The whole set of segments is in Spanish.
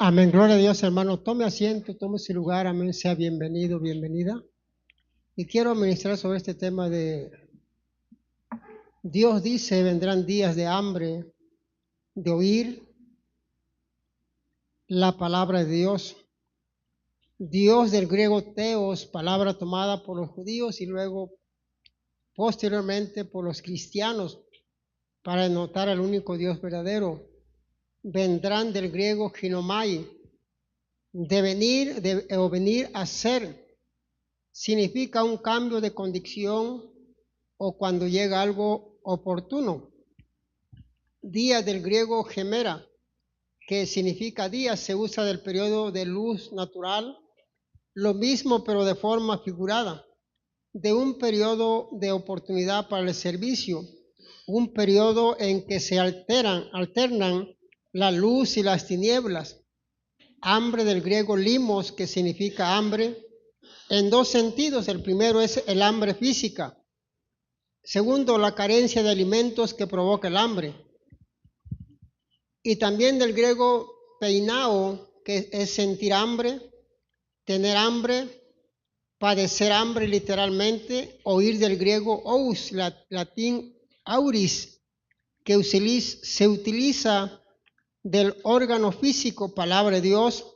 Amén, gloria a Dios, hermano. Tome asiento, tome su lugar, amén, sea bienvenido, bienvenida. Y quiero ministrar sobre este tema de Dios dice, vendrán días de hambre, de oír la palabra de Dios. Dios del griego teos, palabra tomada por los judíos y luego posteriormente por los cristianos para denotar al único Dios verdadero. Vendrán del griego ginomai, de venir o venir a ser. Significa un cambio de condición o cuando llega algo oportuno. Día del griego gemera, que significa día, se usa del periodo de luz natural, lo mismo pero de forma figurada, de un periodo de oportunidad para el servicio, un periodo en que se alternan la luz y las tinieblas. Hambre del griego limos, que significa hambre, en dos sentidos. El primero es el hambre física. Segundo, la carencia de alimentos que provoca el hambre. Y también del griego peinao, que es sentir hambre, tener hambre, padecer hambre literalmente, oír del griego ous, latín auris, que se utiliza del órgano físico, palabra de Dios,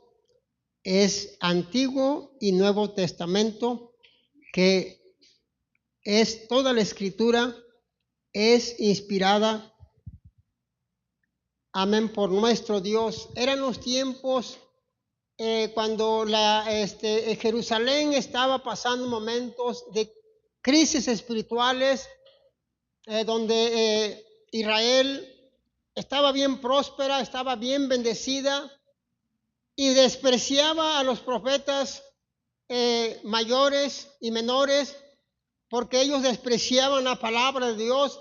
es Antiguo y Nuevo Testamento, que es toda la escritura, es inspirada, amén, por nuestro Dios. Eran los tiempos cuando Jerusalén estaba pasando momentos de crisis espirituales, donde Israel estaba bien próspera, estaba bien bendecida y despreciaba a los profetas mayores y menores porque ellos despreciaban la palabra de Dios.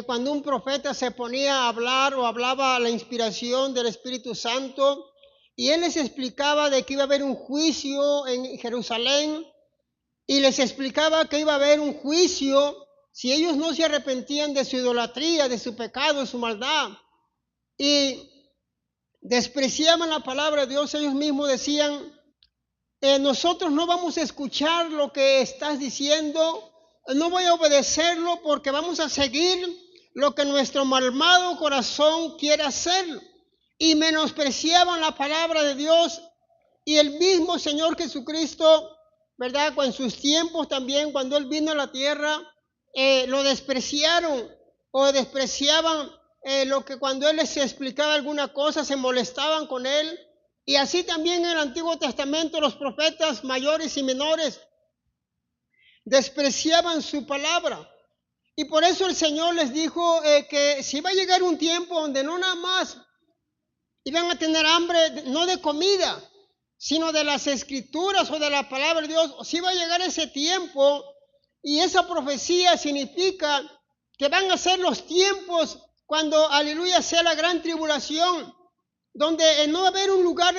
Cuando un profeta se ponía a hablar o hablaba la inspiración del Espíritu Santo y él les explicaba de que iba a haber un juicio en Jerusalén y les explicaba que iba a haber un juicio si ellos no se arrepentían de su idolatría, de su pecado, de su maldad, y despreciaban la palabra de Dios, ellos mismos decían, nosotros no vamos a escuchar lo que estás diciendo, no voy a obedecerlo porque vamos a seguir lo que nuestro malvado corazón quiere hacer. Y menospreciaban la palabra de Dios, y el mismo Señor Jesucristo, ¿verdad? En sus tiempos también, cuando Él vino a la tierra, lo despreciaron o despreciaban lo que cuando Él les explicaba alguna cosa, se molestaban con Él. Y así también en el Antiguo Testamento los profetas mayores y menores despreciaban su palabra. Y por eso el Señor les dijo que si iba a llegar un tiempo donde no nada más iban a tener hambre, no de comida, sino de las escrituras o de la palabra de Dios, si iba a llegar ese tiempo, y esa profecía significa que van a ser los tiempos cuando, aleluya, sea la gran tribulación, donde no va a haber un lugar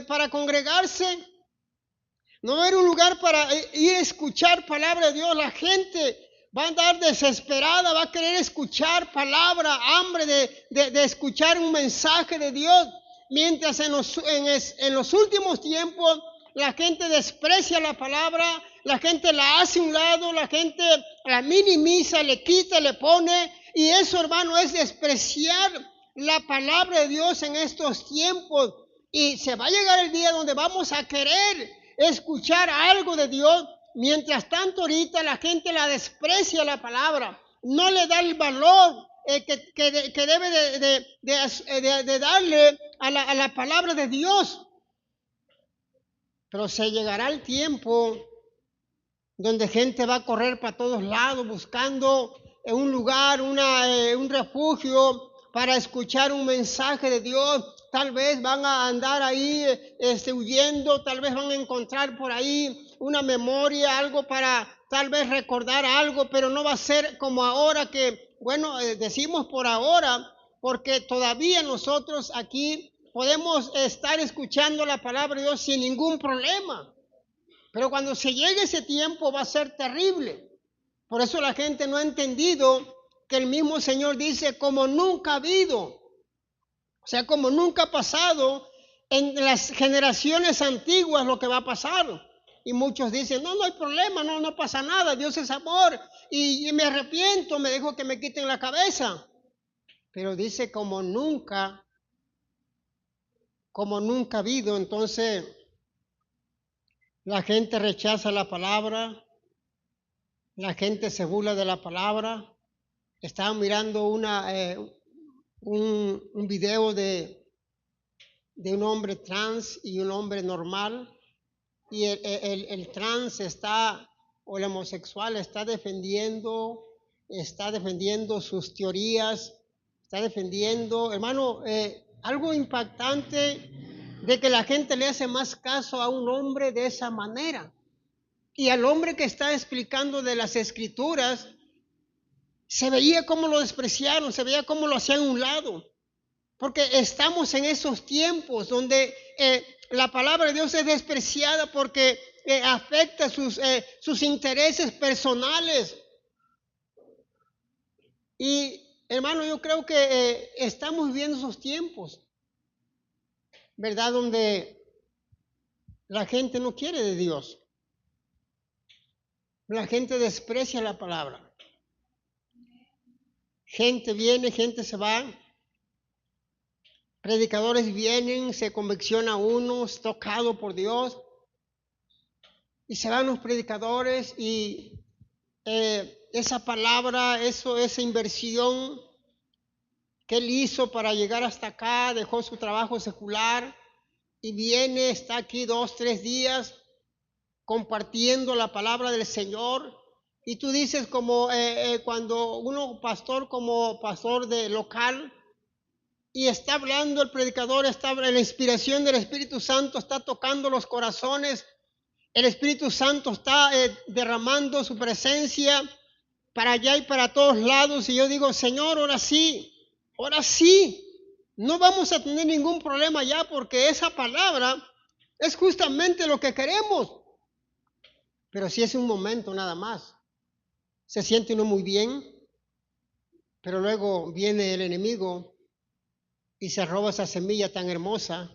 para congregarse, no va a haber un lugar para ir a escuchar palabra de Dios. La gente va a andar desesperada, va a querer escuchar palabra, hambre de escuchar un mensaje de Dios, mientras en los últimos tiempos la gente desprecia la palabra, la gente la hace a un lado, la gente la minimiza, le quita, le pone, y eso, hermano, es despreciar la palabra de Dios en estos tiempos. Y se va a llegar el día donde vamos a querer escuchar algo de Dios. Mientras tanto, ahorita la gente la desprecia la palabra, no le da el valor que debe de darle a la palabra de Dios. Pero se llegará el tiempo donde gente va a correr para todos lados buscando un lugar, un refugio para escuchar un mensaje de Dios. Tal vez van a andar ahí huyendo, tal vez van a encontrar por ahí una memoria, algo para tal vez recordar algo, pero no va a ser como ahora que, bueno, decimos por ahora, porque todavía nosotros aquí podemos estar escuchando la palabra de Dios sin ningún problema. Pero cuando se llegue ese tiempo va a ser terrible. Por eso la gente no ha entendido que el mismo Señor dice como nunca ha habido. O sea, como nunca ha pasado, en las generaciones antiguas lo que va a pasar. Y muchos dicen, no hay problema, no pasa nada, Dios es amor y me arrepiento, me dejo que me quiten la cabeza. Pero dice como nunca ha habido. Entonces la gente rechaza la palabra, la gente se burla de la palabra. Estaba mirando un video de un hombre trans y un hombre normal, y el trans o el homosexual está defendiendo sus teorías, está defendiendo, hermano, algo impactante de que la gente le hace más caso a un hombre de esa manera. Y al hombre que está explicando de las escrituras, se veía cómo lo despreciaron, se veía cómo lo hacían a un lado. Porque estamos en esos tiempos donde la palabra de Dios es despreciada porque afecta sus intereses personales. Y hermano, yo creo que estamos viviendo esos tiempos, ¿verdad? Donde la gente no quiere de Dios. La gente desprecia la palabra. Gente viene, gente se va. Predicadores vienen, se convicciona uno, es tocado por Dios. Y se van los predicadores y esa palabra, esa inversión que él hizo para llegar hasta acá, dejó su trabajo secular y viene, está aquí 2, 3 días compartiendo la palabra del Señor. Y tú dices como cuando uno como pastor de local y está hablando el predicador, está en la inspiración del Espíritu Santo, está tocando los corazones, el Espíritu Santo está derramando su presencia para allá y para todos lados, y yo digo, Señor, ahora sí, no vamos a tener ningún problema ya, porque esa palabra es justamente lo que queremos. Pero si es un momento nada más, se siente uno muy bien, pero luego viene el enemigo y se roba esa semilla tan hermosa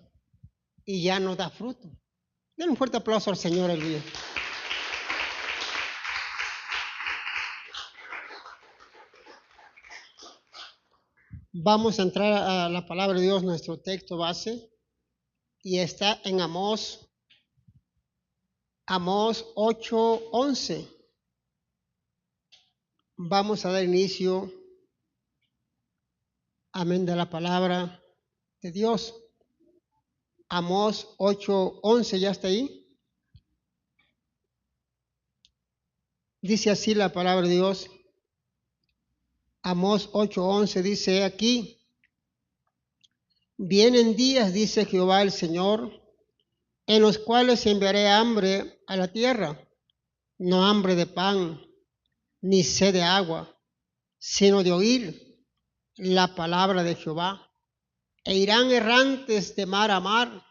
y ya no da fruto. Den un fuerte aplauso al Señor, aleluya. Vamos a entrar a la palabra de Dios, nuestro texto base, y está en Amós 8:11. Vamos a dar inicio, amén, de la palabra de Dios. Amós 8:11, ¿ya está ahí? Dice así la palabra de Dios. Amós 8:11 dice aquí: vienen días, dice Jehová el Señor, en los cuales enviaré hambre a la tierra, no hambre de pan, ni sed de agua, sino de oír la palabra de Jehová. E irán errantes de mar a mar,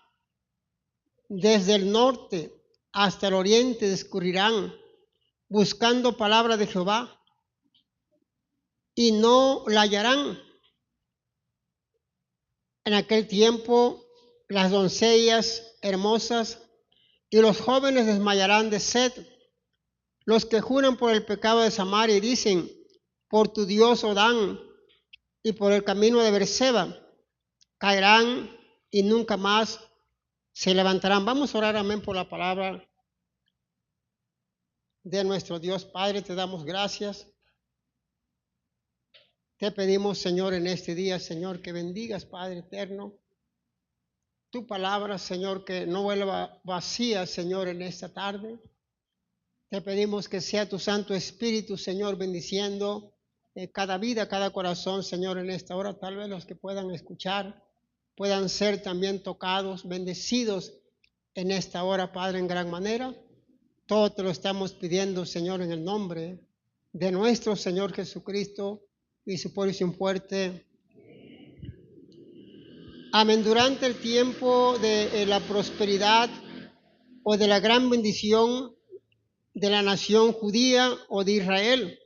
desde el norte hasta el oriente discurrirán, buscando palabra de Jehová, y no la hallarán. En aquel tiempo las doncellas hermosas y los jóvenes desmayarán de sed. Los que juran por el pecado de Samaria y dicen, por tu Dios Odán y por el camino de Berseba, caerán y nunca más se levantarán. Vamos a orar, amén, por la palabra de nuestro Dios. Padre, te damos gracias. Te pedimos, Señor, en este día, Señor, que bendigas, Padre eterno, tu palabra, Señor, que no vuelva vacía, Señor, en esta tarde. Te pedimos que sea tu Santo Espíritu, Señor, bendiciendo cada vida, cada corazón, Señor, en esta hora. Tal vez los que puedan escuchar puedan ser también tocados, bendecidos en esta hora, Padre, en gran manera. Todo te lo estamos pidiendo, Señor, en el nombre de nuestro Señor Jesucristo, y su pueblo y un fuerte amén. Durante el tiempo de la prosperidad o de la gran bendición de la nación judía o de Israel,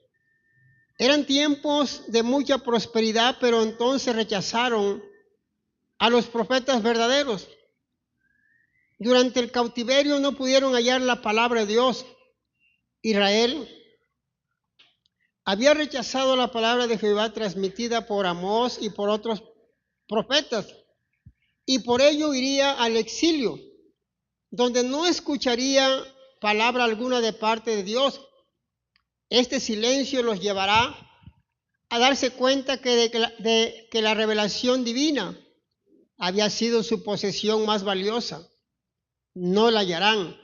eran tiempos de mucha prosperidad, pero entonces rechazaron a los profetas verdaderos. Durante el cautiverio no pudieron hallar la palabra de Dios. Israel había rechazado la palabra de Jehová transmitida por Amós y por otros profetas, y por ello iría al exilio, donde no escucharía palabra alguna de parte de Dios. Este silencio los llevará a darse cuenta de que la revelación divina había sido su posesión más valiosa. No la hallarán.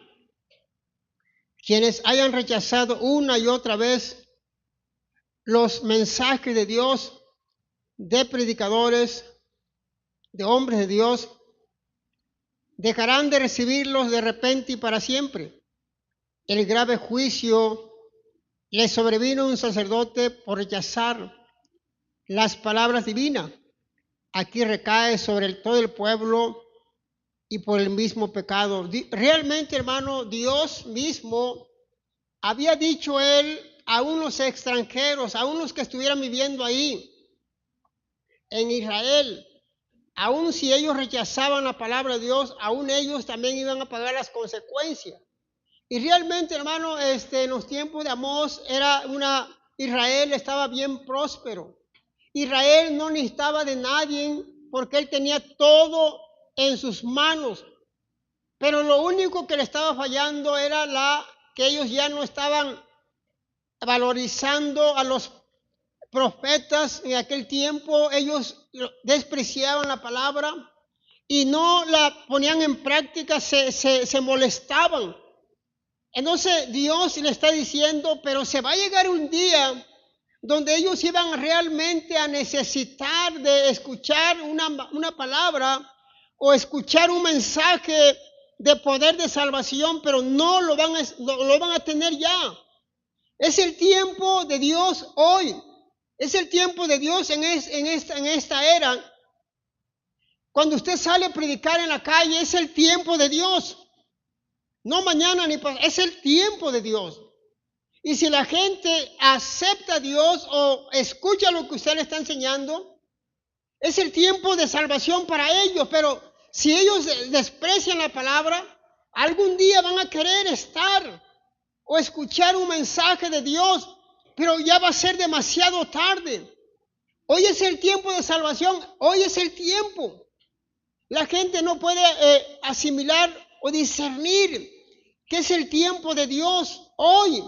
Quienes hayan rechazado una y otra vez los mensajes de Dios, de predicadores, de hombres de Dios, dejarán de recibirlos de repente y para siempre. El grave juicio le sobrevino a un sacerdote por rechazar las palabras divinas. Aquí recae sobre todo el pueblo y por el mismo pecado. Realmente, hermano, Dios mismo había dicho él a unos extranjeros, a unos que estuvieran viviendo ahí en Israel, aun si ellos rechazaban la palabra de Dios, aun ellos también iban a pagar las consecuencias. Y realmente, hermano, en los tiempos de Amós Israel estaba bien próspero. Israel no necesitaba de nadie porque él tenía todo en sus manos. Pero lo único que le estaba fallando era que ellos ya no estaban valorizando a los profetas en aquel tiempo. Ellos despreciaban la palabra y no la ponían en práctica, se molestaban. Entonces Dios le está diciendo, pero se va a llegar un día donde ellos iban realmente a necesitar de escuchar una palabra o escuchar un mensaje de poder de salvación, pero no lo van a tener ya. Es el tiempo de Dios hoy. Es el tiempo de Dios en esta era. Cuando usted sale a predicar en la calle, es el tiempo de Dios. No mañana ni pasado, es el tiempo de Dios. Y si la gente acepta a Dios o escucha lo que usted le está enseñando, es el tiempo de salvación para ellos. Pero si ellos desprecian la palabra, algún día van a querer estar o escuchar un mensaje de Dios, pero ya va a ser demasiado tarde. Hoy es el tiempo de salvación, hoy es el tiempo. La gente no puede asimilar o discernir que es el tiempo de Dios hoy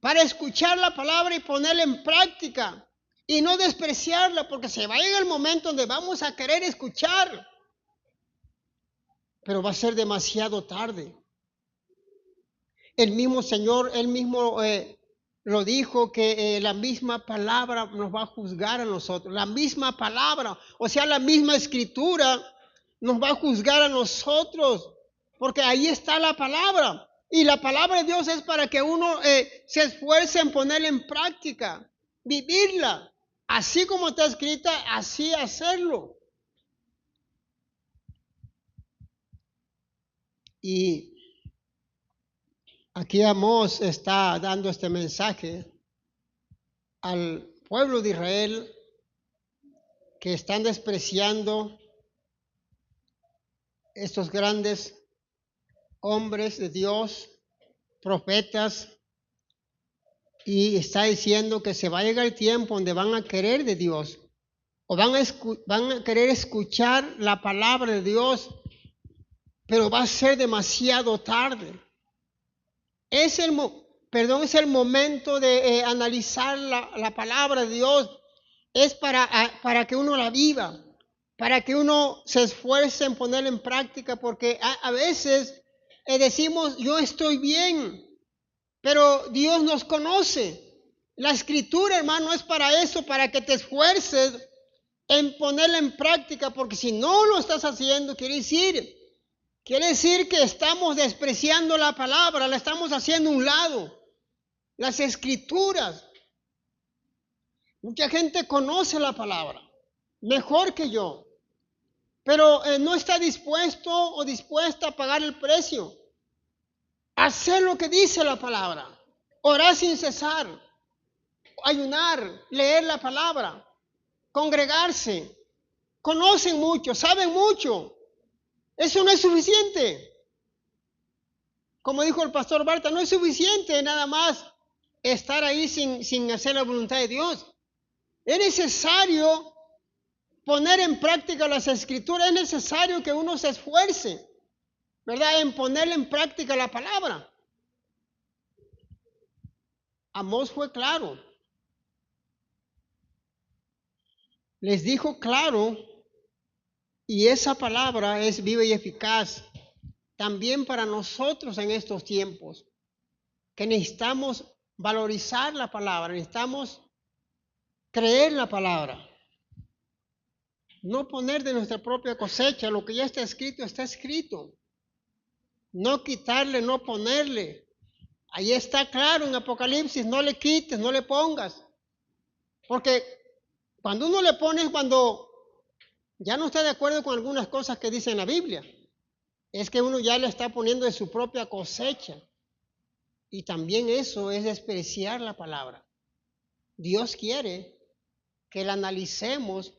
para escuchar la palabra y ponerla en práctica y no despreciarla, porque se va a llegar el momento donde vamos a querer escuchar, pero va a ser demasiado tarde. El mismo Señor, Él mismo lo dijo, que la misma palabra nos va a juzgar a nosotros. La misma palabra, o sea, la misma escritura nos va a juzgar a nosotros, porque ahí está la palabra. Y la palabra de Dios es para que uno se esfuerce en ponerla en práctica, vivirla. Así como está escrita, así hacerlo. Y aquí Amós está dando este mensaje al pueblo de Israel que están despreciando estos grandes hombres de Dios, profetas, y está diciendo que se va a llegar el tiempo donde van a querer de Dios o van a querer escuchar la palabra de Dios, pero va a ser demasiado tarde. Es el momento de analizar la palabra de Dios. Es para que uno la viva, para que uno se esfuerce en ponerla en práctica, porque a veces decimos, yo estoy bien, pero Dios nos conoce. La escritura, hermano, es para eso, para que te esfuerces en ponerla en práctica, porque si no lo estás haciendo, quiere decir que estamos despreciando la palabra, la estamos haciendo a un lado. Las escrituras. Mucha gente conoce la palabra mejor que yo, pero no está dispuesto o dispuesta a pagar el precio. Hacer lo que dice la palabra. Orar sin cesar. Ayunar, leer la palabra, congregarse. Conocen mucho, saben mucho. Eso no es suficiente. como dijo el pastor Barta, no es suficiente nada más estar ahí sin hacer la voluntad de Dios. Es necesario poner en práctica las escrituras, es necesario que uno se esfuerce, ¿verdad?, en ponerle en práctica la palabra. Amós fue claro. Les dijo claro, y esa palabra es viva y eficaz también para nosotros en estos tiempos, que necesitamos valorizar la palabra, necesitamos creer la palabra. No poner de nuestra propia cosecha, lo que ya está escrito, está escrito. No quitarle, no ponerle. Ahí está claro en Apocalipsis, no le quites, no le pongas. Porque cuando uno le pone es cuando ya no está de acuerdo con algunas cosas que dice en la Biblia. Es que uno ya le está poniendo de su propia cosecha. Y también eso es despreciar la palabra. Dios quiere que la analicemos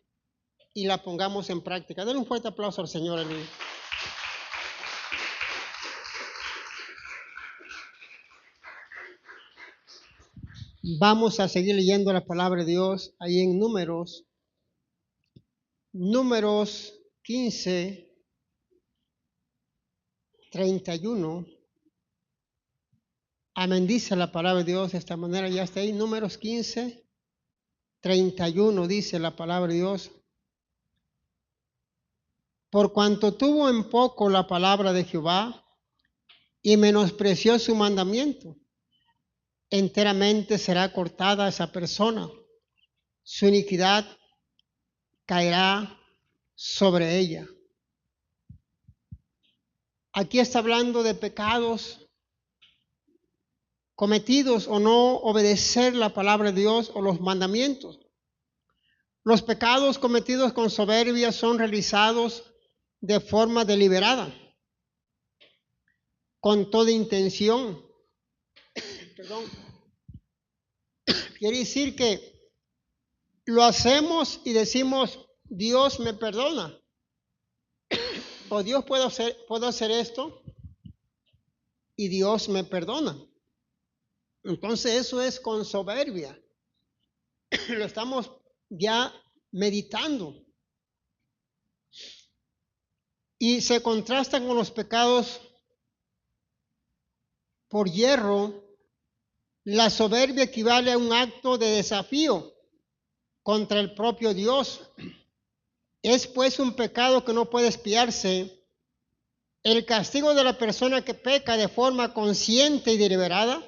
y la pongamos en práctica. Denle un fuerte aplauso al Señor, amigo. Vamos a seguir leyendo la palabra de Dios ahí en Números 15, 31. Amén, dice la palabra de Dios de esta manera, ya está ahí. Números 15, 31 dice la palabra de Dios. Por cuanto tuvo en poco la palabra de Jehová y menospreció su mandamiento, enteramente será cortada esa persona. Su iniquidad caerá sobre ella. Aquí está hablando de pecados cometidos o no obedecer la palabra de Dios o los mandamientos. Los pecados cometidos con soberbia son realizados de forma deliberada, con toda intención. Quiere decir que lo hacemos y decimos, Dios me perdona. O Dios puedo hacer esto y Dios me perdona. Entonces eso es con soberbia. Lo estamos ya meditando. Y se contrasta con los pecados por hierro. La soberbia equivale a un acto de desafío contra el propio Dios. Es pues un pecado que no puede expiarse. El castigo de la persona que peca de forma consciente y deliberada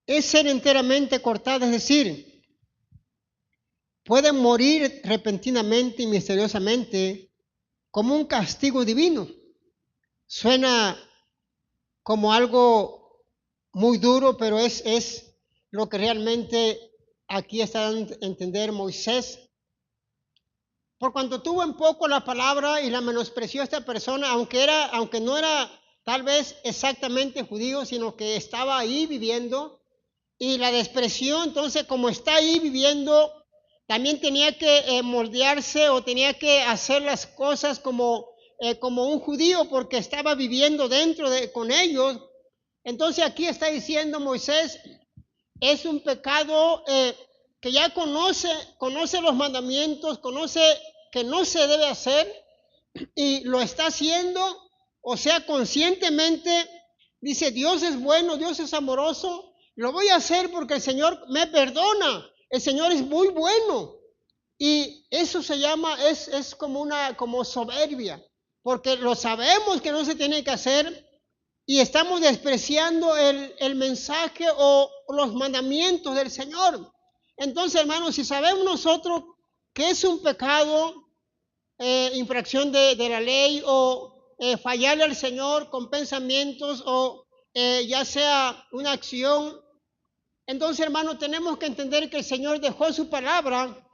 es ser enteramente cortada, es decir, puede morir repentinamente y misteriosamente como un castigo divino. Suena como algo muy duro, pero es lo que realmente aquí está dando a entender Moisés. Por cuanto tuvo en poco la palabra y la menospreció a esta persona, aunque no era tal vez exactamente judío, sino que estaba ahí viviendo, y la despreció, entonces como está ahí viviendo, también tenía que moldearse o tenía que hacer las cosas como un judío, porque estaba viviendo con ellos. Entonces aquí está diciendo Moisés, es un pecado que ya conoce los mandamientos, conoce que no se debe hacer y lo está haciendo, o sea, conscientemente dice, Dios es bueno, Dios es amoroso, lo voy a hacer porque el Señor me perdona, el Señor es muy bueno. Y eso se llama, es como soberbia, porque lo sabemos que no se tiene que hacer y estamos despreciando el mensaje o los mandamientos del Señor. Entonces, hermanos, si sabemos nosotros que es un pecado, infracción de la ley o fallarle al Señor con pensamientos o ya sea una acción, entonces, hermanos, tenemos que entender que el Señor dejó su palabra,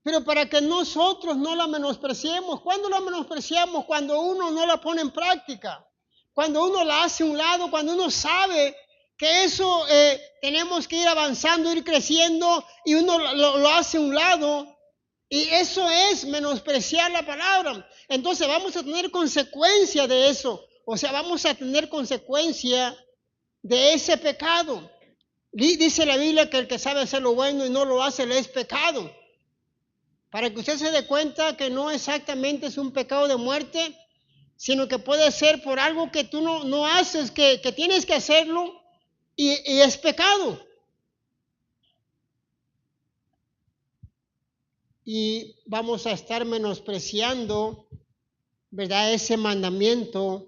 pero para que nosotros no la menospreciemos. ¿Cuándo la menospreciamos? Cuando uno no la pone en práctica, cuando uno la hace a un lado, cuando uno sabe que eso tenemos que ir avanzando, ir creciendo y uno lo hace a un lado. Y eso es menospreciar la palabra. Entonces vamos a tener consecuencia de eso. O sea, vamos a tener consecuencia de ese pecado. Dice la Biblia que el que sabe hacer lo bueno y no lo hace le es pecado. Para que usted se dé cuenta que no exactamente es un pecado de muerte, sino que puede ser por algo que tú no haces, que tienes que hacerlo y es pecado. Y vamos a estar menospreciando, ¿verdad?, ese mandamiento.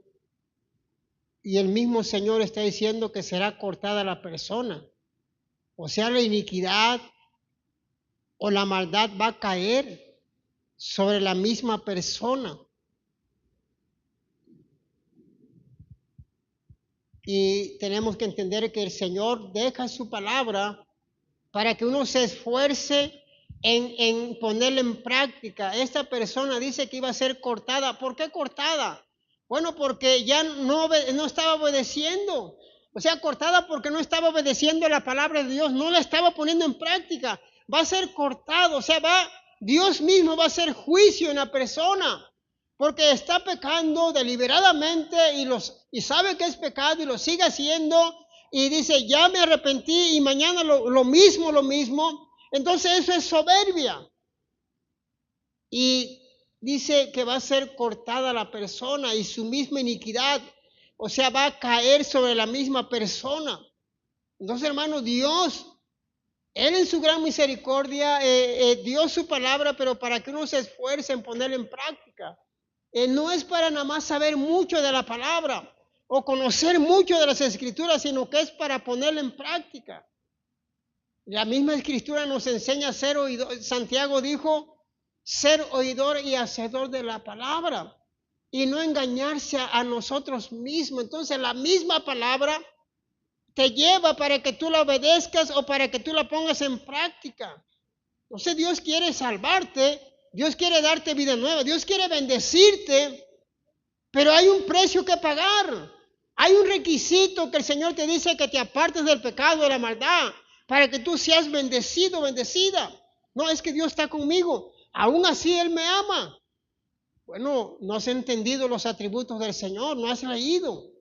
Y el mismo Señor está diciendo que será cortada la persona. O sea, la iniquidad o la maldad va a caer sobre la misma persona. Y tenemos que entender que el Señor deja su palabra para que uno se esfuerce en ponerla en práctica. Esta persona dice que iba a ser cortada. ¿Por qué cortada? Bueno, porque ya no estaba obedeciendo. O sea, cortada porque no estaba obedeciendo la palabra de Dios, no la estaba poniendo en práctica. Va a ser cortado, o sea, Dios mismo va a hacer juicio en la persona, porque está pecando deliberadamente y sabe que es pecado y lo sigue haciendo. Y dice, ya me arrepentí y mañana lo mismo. Entonces eso es soberbia. Y dice que va a ser cortada la persona y su misma iniquidad, o sea, va a caer sobre la misma persona. Entonces, hermano, Dios, Él en su gran misericordia dio su palabra, pero para que uno se esfuerce en ponerla en práctica. No es para nada más saber mucho de la palabra o conocer mucho de las escrituras, sino que es para ponerla en práctica. La misma escritura nos enseña a ser oidor. Santiago dijo, ser oidor y hacedor de la palabra y no engañarse a nosotros mismos. Entonces la misma palabra te lleva para que tú la obedezcas o para que tú la pongas en práctica. Entonces Dios quiere salvarte, Dios quiere darte vida nueva, Dios quiere bendecirte, pero hay un precio que pagar. Hay un requisito que el Señor te dice, que te apartes del pecado, de la maldad, para que tú seas bendecido, bendecida. No, es que Dios está conmigo, aún así Él me ama. Bueno, no has entendido los atributos del Señor, no has leído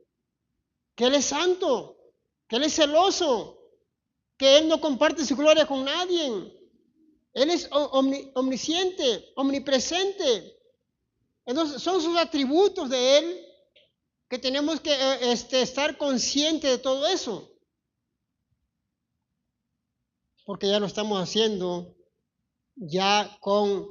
que Él es santo, que Él es celoso, que Él no comparte su gloria con nadie. Él es omnisciente, omnipresente. Entonces son sus atributos de Él que tenemos que estar conscientes de todo eso. Porque ya lo estamos haciendo ya con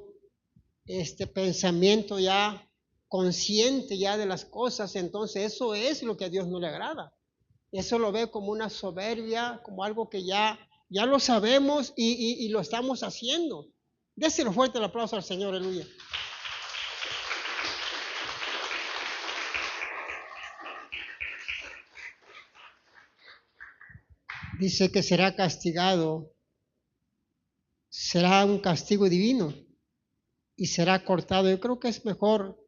este pensamiento ya consciente ya de las cosas. Entonces eso es lo que a Dios no le agrada. Eso lo ve como una soberbia, como algo que ya lo sabemos y lo estamos haciendo. Déselo fuerte el aplauso al Señor, aleluya. Dice que será castigado, será un castigo divino y será cortado. Yo creo que es mejor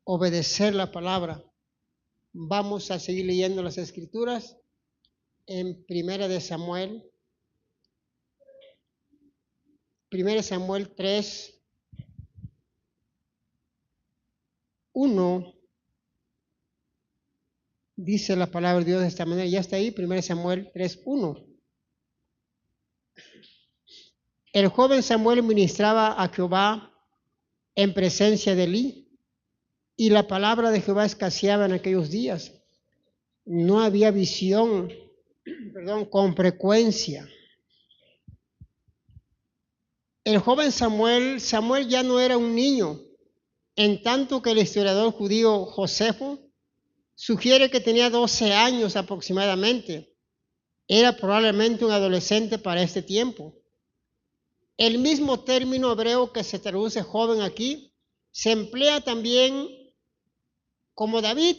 obedecer la palabra. Vamos a seguir leyendo las escrituras en Primera de Samuel. 1 Samuel 3, 1. Dice la palabra de Dios de esta manera. Ya está ahí, 1 Samuel 3, 1. El joven Samuel ministraba a Jehová en presencia de Elí, y la palabra de Jehová escaseaba en aquellos días. No había visión, con frecuencia. El joven Samuel ya no era un niño, en tanto que el historiador judío Josefo sugiere que tenía 12 años aproximadamente. Era probablemente un adolescente para este tiempo. El mismo término hebreo que se traduce joven aquí se emplea también como David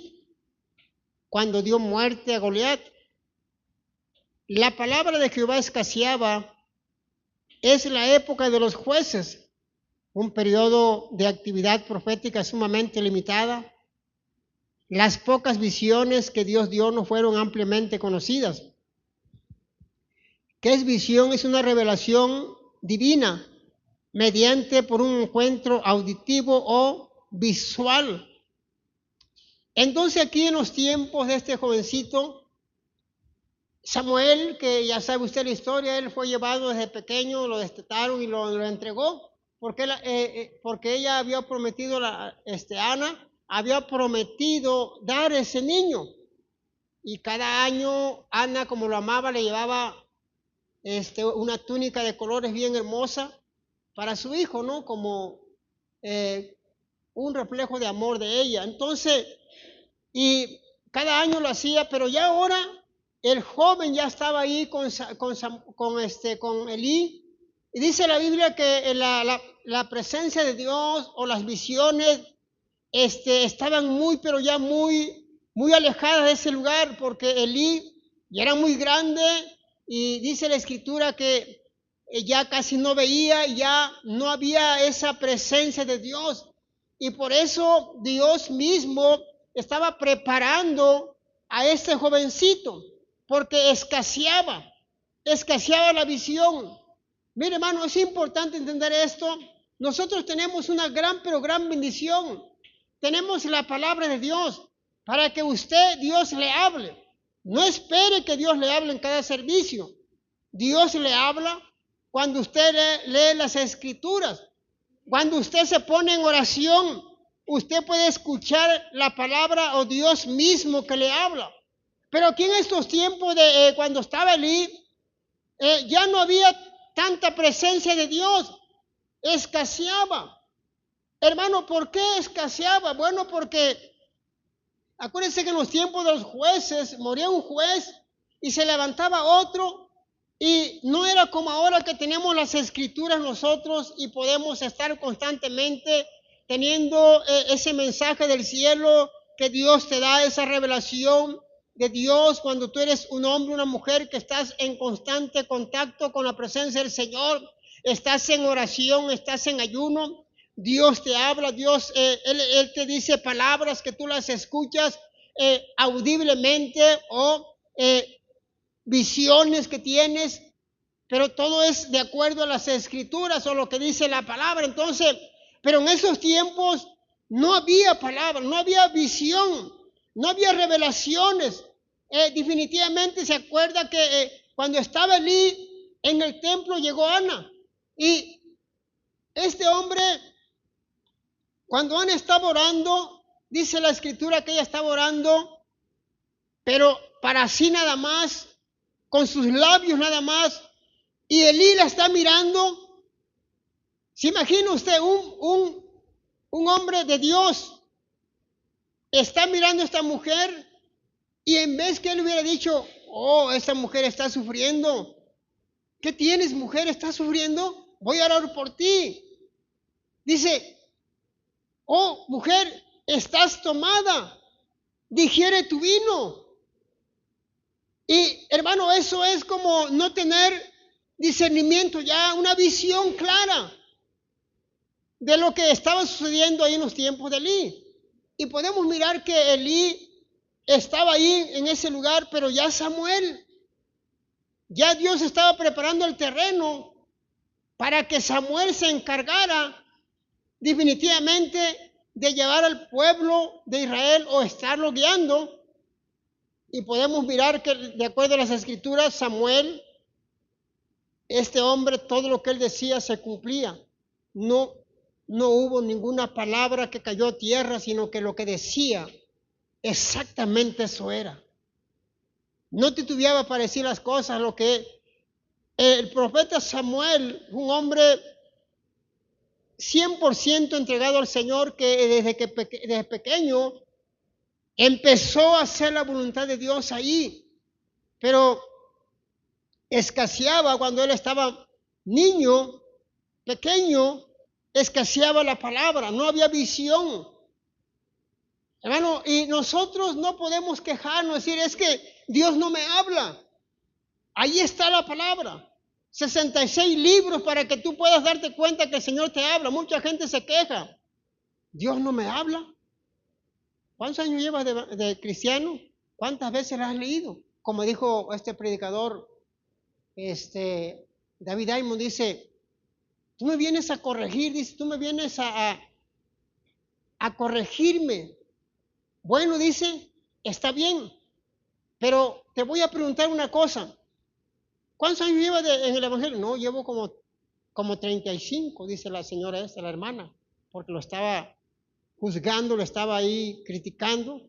cuando dio muerte a Goliat. La palabra de Jehová escaseaba. Es la época de los jueces, un periodo de actividad profética sumamente limitada. Las pocas visiones que Dios dio no fueron ampliamente conocidas. ¿Qué es visión? Es una revelación divina mediante por un encuentro auditivo o visual. Entonces aquí en los tiempos de este jovencito, Samuel, que ya sabe usted la historia, él fue llevado desde pequeño, lo destetaron y lo entregó, porque ella había prometido, Ana, había prometido dar ese niño. Y cada año Ana, como lo amaba, le llevaba una túnica de colores bien hermosa para su hijo, ¿no? Como un reflejo de amor de ella. Entonces, y cada año lo hacía, pero ya ahora el joven ya estaba ahí con Elí. Y dice la Biblia que la presencia de Dios o las visiones estaban pero ya muy alejadas de ese lugar, porque Elí ya era muy grande y dice la Escritura que ya casi no veía, ya no había esa presencia de Dios. Y por eso Dios mismo estaba preparando a este jovencito, porque escaseaba la visión. Mire, hermano, es importante entender esto. Nosotros tenemos una gran, pero gran bendición. Tenemos la palabra de Dios para que Dios le hable. No espere que Dios le hable en cada servicio. Dios le habla cuando usted lee las Escrituras. Cuando usted se pone en oración, usted puede escuchar la palabra o Dios mismo que le habla. Pero aquí en estos tiempos de cuando estaba Elí, ya no había tanta presencia de Dios, escaseaba. Hermano, ¿por qué escaseaba? Bueno, porque acuérdense que en los tiempos de los jueces moría un juez y se levantaba otro, y no era como ahora que tenemos las Escrituras nosotros y podemos estar constantemente teniendo ese mensaje del cielo que Dios te da, esa revelación de Dios cuando tú eres un hombre, una mujer que estás en constante contacto con la presencia del Señor, estás en oración, estás en ayuno. Dios te habla, Él te dice palabras que tú las escuchas audiblemente o visiones que tienes, pero todo es de acuerdo a las Escrituras o lo que dice la palabra. Entonces, pero en esos tiempos no había palabra, no había visión, no había revelaciones. Definitivamente se acuerda que cuando estaba Elí en el templo llegó Ana, y este hombre, cuando Ana estaba orando, dice la Escritura que ella estaba orando, pero para sí nada más, con sus labios nada más, y Elí la está mirando. ¿Se imagina usted un hombre de Dios está mirando a esta mujer, y en vez que él hubiera dicho, oh, esta mujer está sufriendo, ¿qué tienes, mujer? ¿Estás sufriendo? Voy a orar por ti. Dice, oh, mujer, estás tomada, digiere tu vino. Y hermano, eso es como no tener discernimiento, ya una visión clara de lo que estaba sucediendo ahí en los tiempos de Elí. Y podemos mirar que Elí estaba ahí en ese lugar, pero ya Samuel, ya Dios estaba preparando el terreno para que Samuel se encargara definitivamente de llevar al pueblo de Israel o estarlo guiando. Y podemos mirar que de acuerdo a las Escrituras, Samuel, este hombre, todo lo que él decía se cumplía. No hubo ninguna palabra que cayó a tierra, sino que lo que decía, exactamente eso era. No titubeaba para decir las cosas, lo que el profeta Samuel, un hombre 100% entregado al Señor, que desde pequeño empezó a hacer la voluntad de Dios ahí, pero escaseaba cuando él estaba niño, pequeño, escaseaba la palabra, no había visión. Hermano, y nosotros no podemos quejarnos, decir, es que Dios no me habla. Ahí está la palabra. 66 libros para que tú puedas darte cuenta que el Señor te habla. Mucha gente se queja. Dios no me habla. ¿Cuántos años llevas de cristiano? ¿Cuántas veces la has leído? Como dijo este predicador, David Diamond, dice, tú me vienes a corregir, dice, tú me vienes a corregirme. Bueno, dice, está bien, pero te voy a preguntar una cosa. ¿Cuántos años llevas en el Evangelio? No, llevo como 35, dice la señora esta, la hermana, porque lo estaba juzgando, lo estaba ahí criticando.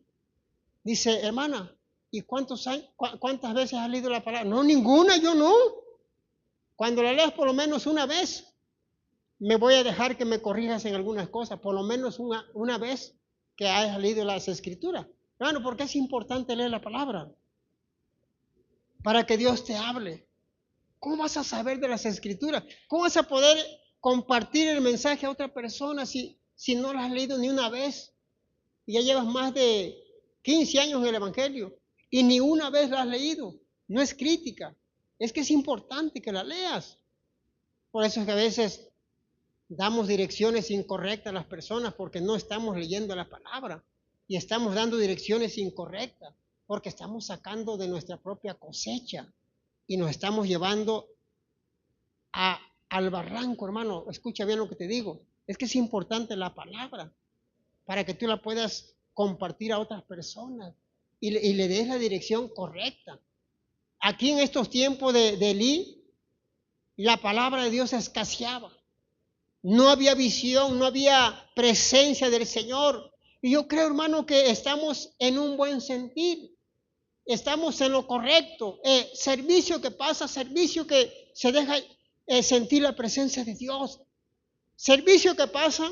Dice, hermana, ¿y cuántas veces has leído la palabra? No, ninguna, yo no. Cuando la leas por lo menos una vez, me voy a dejar que me corrijas en algunas cosas, por lo menos una vez que hayas leído las escrituras. Hermano, porque es importante leer la palabra, para que Dios te hable. ¿Cómo vas a saber de las escrituras? ¿Cómo vas a poder compartir el mensaje a otra persona si no lo has leído ni una vez? Y ya llevas más de 15 años en el Evangelio y ni una vez lo has leído. No es crítica, es que es importante que la leas. Por eso es que a veces damos direcciones incorrectas a las personas porque no estamos leyendo la palabra y estamos dando direcciones incorrectas porque estamos sacando de nuestra propia cosecha y nos estamos llevando al barranco, hermano. Escucha bien lo que te digo. Es que es importante la palabra para que tú la puedas compartir a otras personas y le des la dirección correcta. Aquí en estos tiempos de Elí, la palabra de Dios escaseaba. No había visión, no había presencia del Señor. Y yo creo, hermano, que estamos en un buen sentir. Estamos en lo correcto. Servicio que pasa, servicio que se deja sentir la presencia de Dios. Servicio que pasa,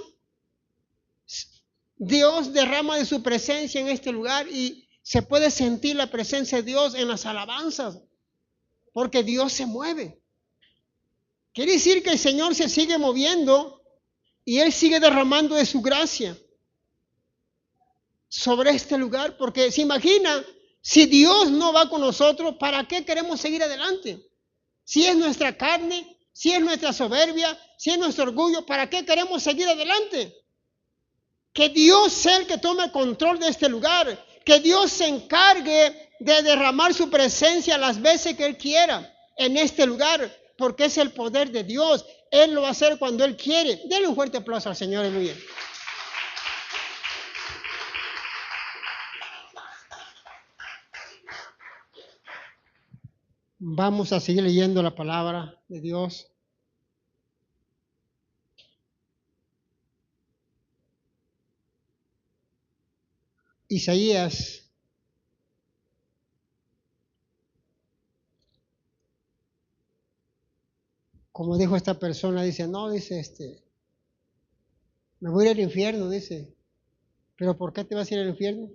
Dios derrama de su presencia en este lugar y se puede sentir la presencia de Dios en las alabanzas, porque Dios se mueve. Quiere decir que el Señor se sigue moviendo y Él sigue derramando de su gracia sobre este lugar, porque se imagina, si Dios no va con nosotros, ¿para qué queremos seguir adelante? Si es nuestra carne, si es nuestra soberbia, si es nuestro orgullo, ¿para qué queremos seguir adelante? Que Dios sea el que tome control de este lugar, que Dios se encargue de derramar su presencia las veces que Él quiera en este lugar, porque es el poder de Dios. Él lo va a hacer cuando Él quiere. Denle un fuerte aplauso al Señor, aleluya. Vamos a seguir leyendo la palabra de Dios. Isaías como dijo esta persona, dice, no, dice, me voy a ir al infierno, dice. ¿Pero por qué te vas a ir al infierno?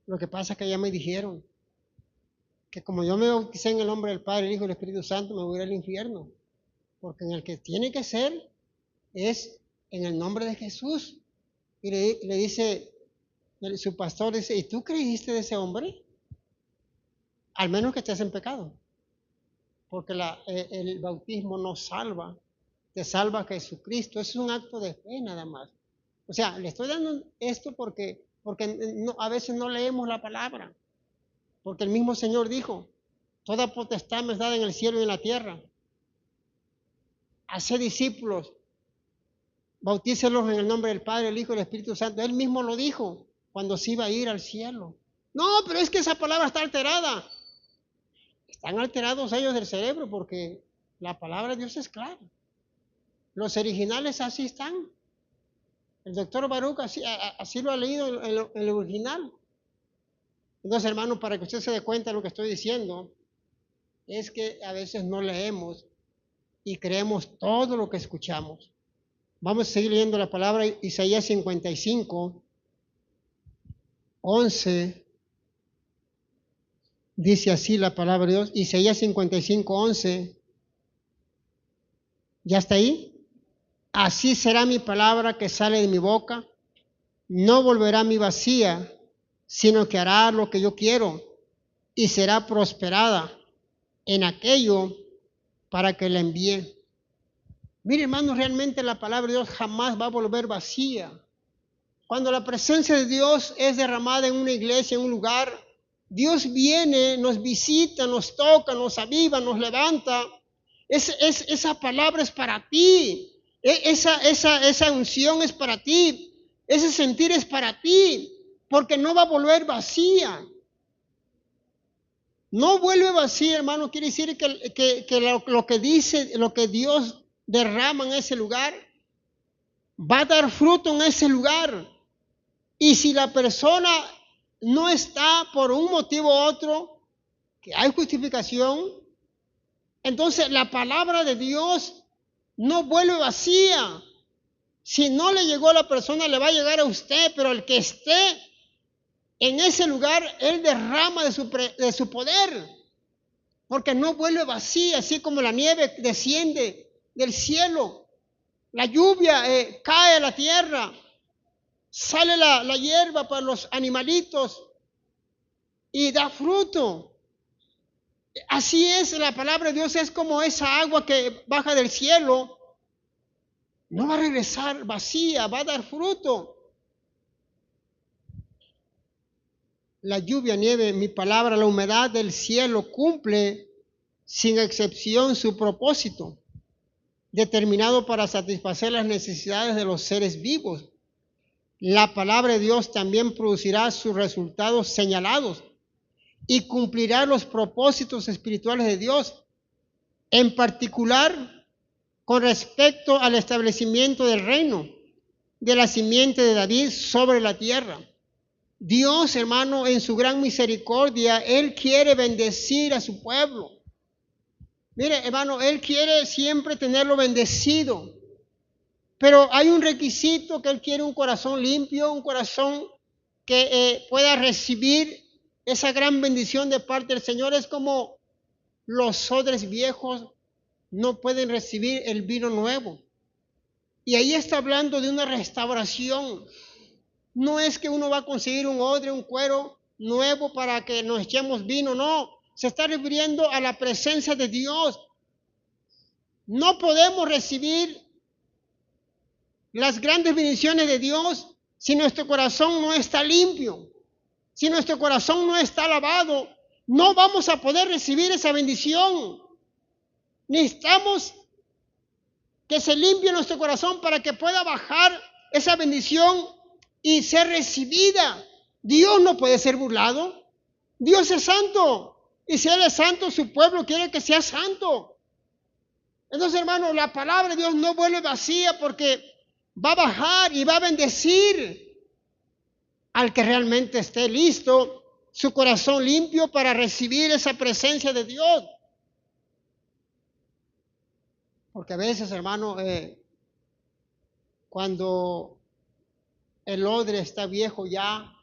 Lo que pasa es que ya me dijeron que como yo me bauticé en el nombre del Padre, el Hijo y el Espíritu Santo, me voy a ir al infierno. Porque en el que tiene que ser es en el nombre de Jesús. Y le dice, su pastor dice, ¿y tú creíste de ese hombre? Al menos que estés en pecado. Porque el bautismo no salva, te salva Jesucristo. Eso es un acto de fe nada más. O sea, le estoy dando esto porque a veces no leemos la palabra. Porque el mismo Señor dijo, toda potestad me es dada en el cielo y en la tierra. Haced discípulos, bautícelos en el nombre del Padre, el Hijo y el Espíritu Santo. Él mismo lo dijo cuando se iba a ir al cielo. No, pero es que esa palabra está alterada. Están alterados ellos del cerebro porque la palabra de Dios es clara. Los originales así están. El doctor Baruch así lo ha leído en el original. Entonces, hermano, para que usted se dé cuenta de lo que estoy diciendo, es que a veces no leemos y creemos todo lo que escuchamos. Vamos a seguir leyendo la palabra Isaías 55, 11. Dice así la palabra de Dios, Isaías 55, 11. ¿Ya está ahí? Así será mi palabra que sale de mi boca, no volverá a mí vacía, sino que hará lo que yo quiero y será prosperada en aquello para que la envíe. Mire, hermano, realmente la palabra de Dios jamás va a volver vacía. Cuando la presencia de Dios es derramada en una iglesia, en un lugar, Dios viene, nos visita, nos toca, nos aviva, nos levanta. Esa palabra es para ti. Esa unción es para ti. Ese sentir es para ti. porque no va a volver vacía. No vuelve vacía, hermano, quiere decir que lo que dice, lo que Dios derrama en ese lugar, va a dar fruto en ese lugar. Y si la persona no está por un motivo u otro, que hay justificación, entonces la palabra de Dios no vuelve vacía. Si no le llegó a la persona, le va a llegar a usted, pero el que esté en ese lugar, Él derrama de su poder, porque no vuelve vacía, así como la nieve desciende del cielo, la lluvia cae a la tierra, sale la hierba para los animalitos y da fruto. Así es, la palabra de Dios es como esa agua que baja del cielo, no va a regresar vacía, va a dar fruto. La lluvia, nieve, mi palabra, la humedad del cielo cumple sin excepción su propósito, determinado para satisfacer las necesidades de los seres vivos. La palabra de Dios también producirá sus resultados señalados y cumplirá los propósitos espirituales de Dios, en particular con respecto al establecimiento del reino de la simiente de David sobre la tierra. Dios, hermano, en su gran misericordia, Él quiere bendecir a su pueblo. Mire, hermano, Él quiere siempre tenerlo bendecido. Pero hay un requisito, que Él quiere un corazón limpio, un corazón que pueda recibir esa gran bendición de parte del Señor. Es como los odres viejos no pueden recibir el vino nuevo. Y ahí está hablando de una restauración. No es que uno va a conseguir un odre, un cuero nuevo para que nos echemos vino, no. Se está refiriendo a la presencia de Dios. No podemos recibir las grandes bendiciones de Dios si nuestro corazón no está limpio. Si nuestro corazón no está lavado, no vamos a poder recibir esa bendición. Necesitamos que se limpie nuestro corazón para que pueda bajar esa bendición y ser recibida. Dios no puede ser burlado. Dios es santo. Y si Él es santo, su pueblo quiere que sea santo. Entonces, hermano, la palabra de Dios no vuelve vacía, porque va a bajar y va a bendecir al que realmente esté listo, su corazón limpio para recibir esa presencia de Dios. Porque a veces, hermano, cuando el odre está viejo ya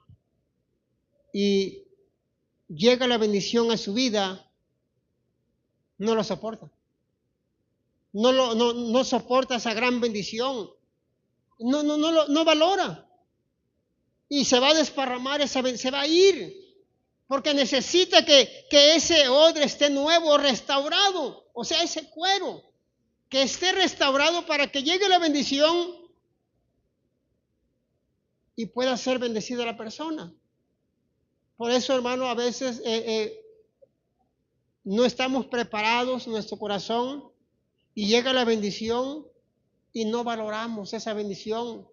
y llega la bendición a su vida, no lo soporta. No soporta esa gran bendición. No valora. Y se va a desparramar, se va a ir. Porque necesita que ese odre esté nuevo, restaurado. O sea, ese cuero, que esté restaurado para que llegue la bendición y pueda ser bendecida la persona. Por eso, hermano, a veces no estamos preparados nuestro corazón y llega la bendición y no valoramos esa bendición.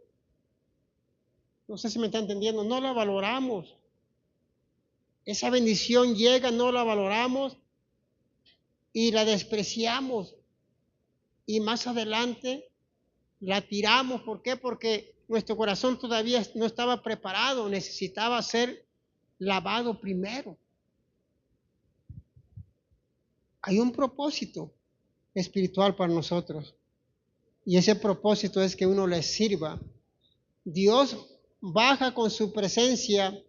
No sé si me está entendiendo, no la valoramos. Esa bendición llega, no la valoramos y la despreciamos. Y más adelante la tiramos. ¿Por qué? Porque nuestro corazón todavía no estaba preparado, necesitaba ser lavado primero. Hay un propósito espiritual para nosotros. Y ese propósito es que uno le sirva. Dios baja con su presencia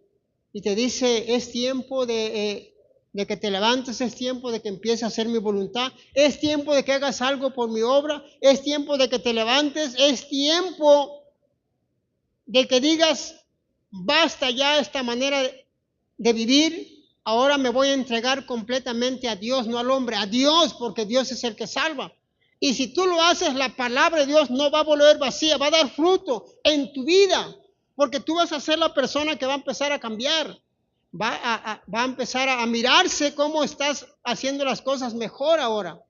y te dice, es tiempo de que te levantes, es tiempo de que empieces a hacer mi voluntad, es tiempo de que hagas algo por mi obra, es tiempo de que te levantes, es tiempo de que digas, basta ya esta manera de vivir, ahora me voy a entregar completamente a Dios, no al hombre, a Dios, porque Dios es el que salva. Y si tú lo haces, la palabra de Dios no va a volver vacía, va a dar fruto en tu vida, porque tú vas a ser la persona que va a empezar a cambiar, va a empezar a mirarse cómo estás haciendo las cosas mejor ahora,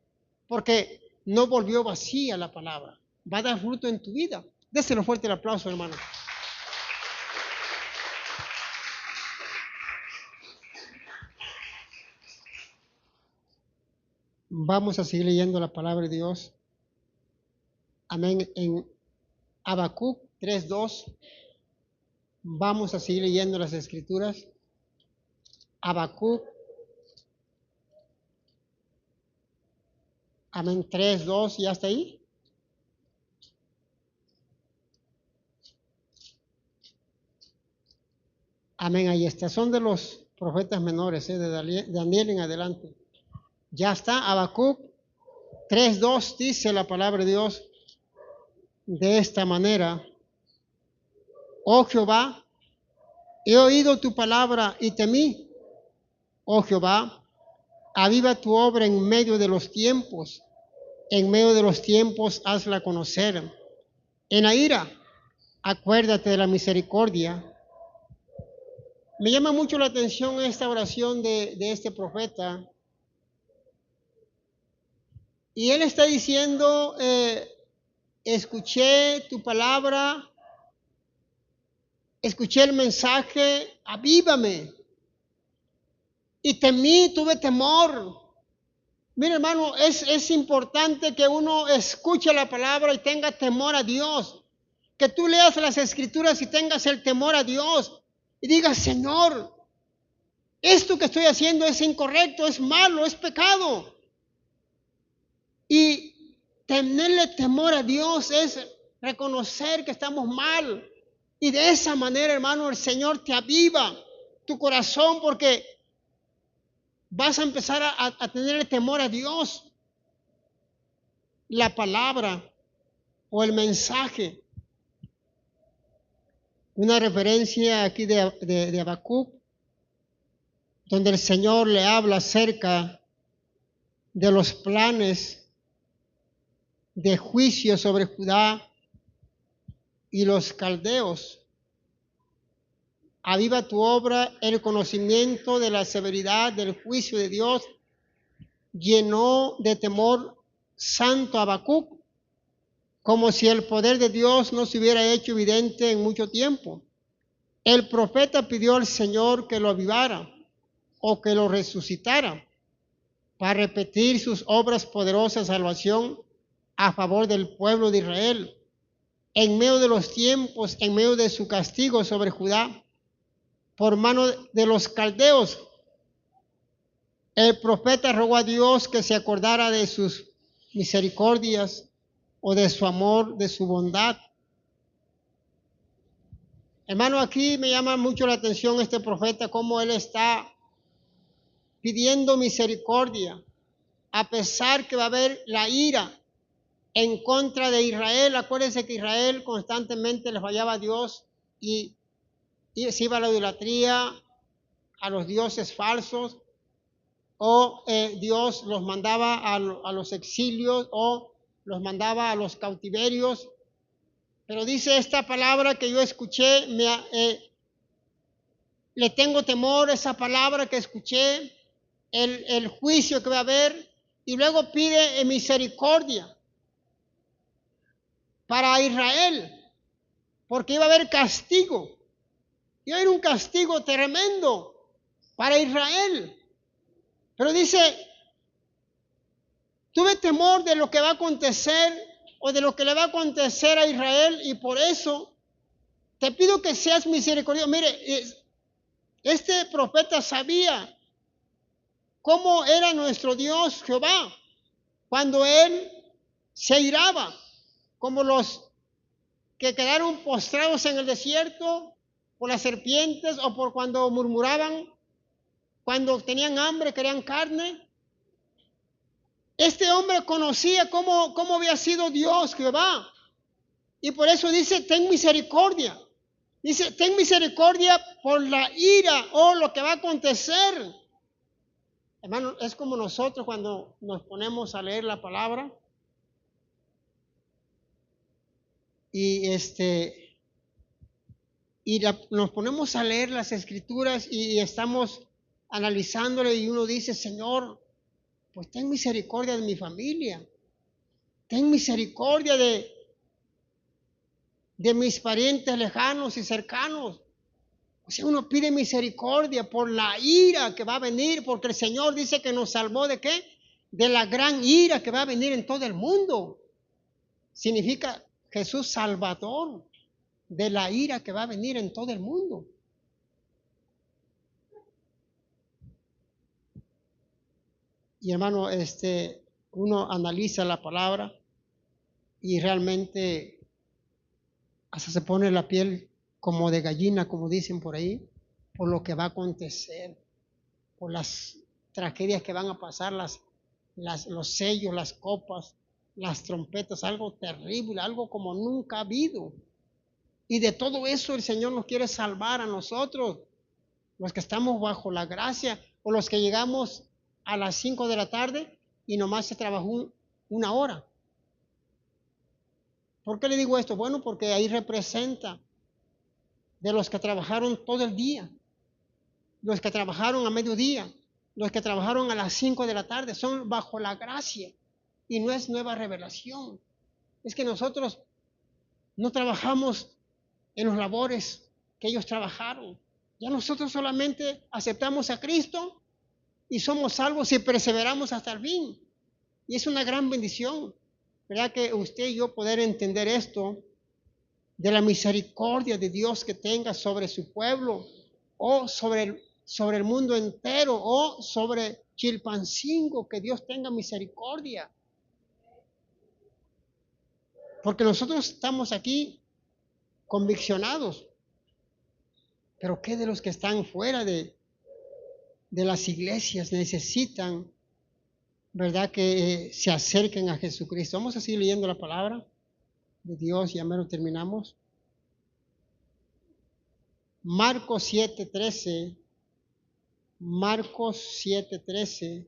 porque no volvió vacía la palabra, va a dar fruto en tu vida. Déselo fuerte el aplauso, hermano. Vamos a seguir leyendo la palabra de Dios. Amén. En Habacuc 3:2. Vamos a seguir leyendo las escrituras. Habacuc. Amén. 3:2. ¿Ya está ahí? Amén. Ahí está. Son de los profetas menores, de Daniel en adelante. Ya está. Habacuc 3:2 dice la palabra de Dios de esta manera. Oh Jehová, he oído tu palabra y temí. Oh Jehová, aviva tu obra en medio de los tiempos. En medio de los tiempos hazla conocer. En la ira, acuérdate de la misericordia. Me llama mucho la atención esta oración de este profeta. Y él está diciendo, escuché tu palabra, escuché el mensaje, avívame. Y temí, tuve temor. Mira, hermano, es importante que uno escuche la palabra y tenga temor a Dios. Que tú leas las escrituras y tengas el temor a Dios. Y digas, Señor, esto que estoy haciendo es incorrecto, es malo, es pecado. Y tenerle temor a Dios es reconocer que estamos mal. Y de esa manera, hermano, el Señor te aviva tu corazón porque vas a empezar a tenerle temor a Dios. La palabra o el mensaje. Una referencia aquí de Habacuc, donde el Señor le habla acerca de los planes de juicio sobre Judá y los caldeos. Aviva tu obra, el conocimiento de la severidad del juicio de Dios llenó de temor santo Habacuc, como si el poder de Dios no se hubiera hecho evidente en mucho tiempo. El profeta pidió al Señor que lo avivara o que lo resucitara para repetir sus obras poderosas de salvación a favor del pueblo de Israel, en medio de los tiempos, en medio de su castigo sobre Judá, por mano de los caldeos. El profeta rogó a Dios que se acordara de sus misericordias o de su amor, de su bondad. Hermano, aquí me llama mucho la atención este profeta, cómo él está pidiendo misericordia, a pesar que va a haber la ira en contra de Israel. Acuérdense que Israel constantemente le fallaba a Dios y se iba a la idolatría, a los dioses falsos, o Dios los mandaba a los exilios o los mandaba a los cautiverios. Pero dice esta palabra que yo escuché, le tengo temor a esa palabra que escuché, el juicio que va a haber, y luego pide misericordia para Israel, porque iba a haber castigo, iba a haber un castigo tremendo para Israel. Pero dice, tuve temor de lo que va a acontecer o de lo que le va a acontecer a Israel y por eso te pido que seas misericordioso. Mire, este profeta sabía cómo era nuestro Dios Jehová cuando él se iraba, como los que quedaron postrados en el desierto por las serpientes o por cuando murmuraban, cuando tenían hambre, querían carne. Este hombre conocía cómo había sido Dios Jehová y por eso dice, ten misericordia. Dice, ten misericordia por la ira o lo que va a acontecer. Hermano, es como nosotros cuando nos ponemos a leer la palabra y nos ponemos a leer las escrituras y estamos analizándole y uno dice, Señor, pues ten misericordia de mi familia, ten misericordia de mis parientes lejanos y cercanos. O sea, uno pide misericordia por la ira que va a venir, porque el Señor dice que nos salvó ¿de qué? de la gran ira que va a venir en todo el mundo. Significa Jesús Salvador de la ira que va a venir en todo el mundo. Y hermano, uno analiza la palabra y realmente hasta se pone la piel como de gallina, como dicen por ahí, por lo que va a acontecer, por las tragedias que van a pasar, los sellos, las copas, las trompetas, algo terrible, algo como nunca ha habido. Y de todo eso el Señor nos quiere salvar a nosotros, los que estamos bajo la gracia, o los que llegamos a las 5 de la tarde y nomás se trabajó una hora. ¿Por qué le digo esto? Bueno, porque ahí representa de los que trabajaron todo el día, los que trabajaron a mediodía, los que trabajaron a las 5 de la tarde, son bajo la gracia y no es nueva revelación. Es que nosotros no trabajamos en los labores que ellos trabajaron. Ya nosotros solamente aceptamos a Cristo y somos salvos y perseveramos hasta el fin. Y es una gran bendición, ¿verdad? Que usted y yo poder entender esto de la misericordia de Dios que tenga sobre su pueblo o sobre el mundo entero o sobre Chilpancingo, que Dios tenga misericordia. Porque nosotros estamos aquí conviccionados. Pero ¿qué de los que están fuera de las iglesias? Necesitan, ¿verdad?, que se acerquen a Jesucristo. Vamos a seguir leyendo la palabra de Dios, ya menos terminamos. Marcos 7:13. Marcos 7:13.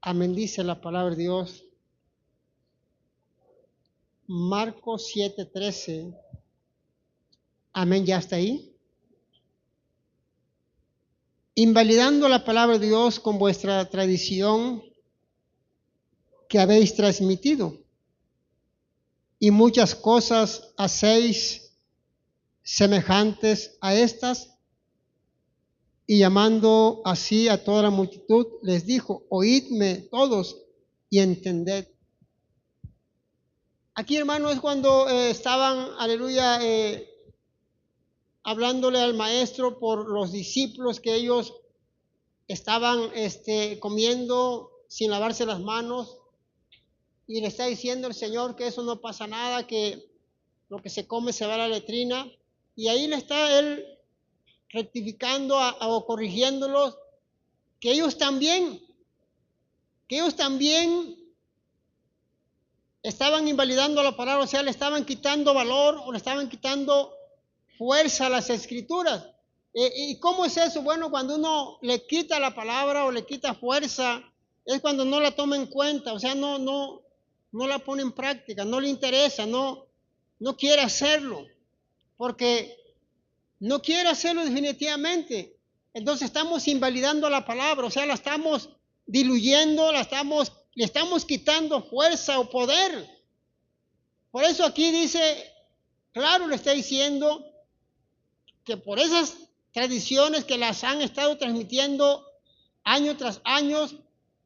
Amén, dice la palabra de Dios. Marcos 7:13. Amén, ya está ahí. Invalidando la palabra de Dios con vuestra tradición que habéis transmitido, y muchas cosas hacéis semejantes a estas. Y llamando así a toda la multitud, les dijo: oídme todos y entended. Aquí, hermano, es cuando estaban, aleluya, hablándole al maestro por los discípulos, que ellos estaban comiendo sin lavarse las manos, y le está diciendo el Señor que eso no pasa nada, que lo que se come se va a la letrina, y ahí le está él rectificando o corrigiéndolos, que ellos también estaban invalidando la palabra, o sea, le estaban quitando valor o le estaban quitando fuerza a las escrituras. ¿Y cómo es eso? Bueno, cuando uno le quita la palabra o le quita fuerza, es cuando no la toma en cuenta, o sea, no la pone en práctica, no le interesa, no quiere hacerlo, porque no quiere hacerlo definitivamente. Entonces estamos invalidando la palabra, o sea, la estamos diluyendo, le estamos quitando fuerza o poder. Por eso aquí dice, claro, le está diciendo que por esas tradiciones que las han estado transmitiendo año tras año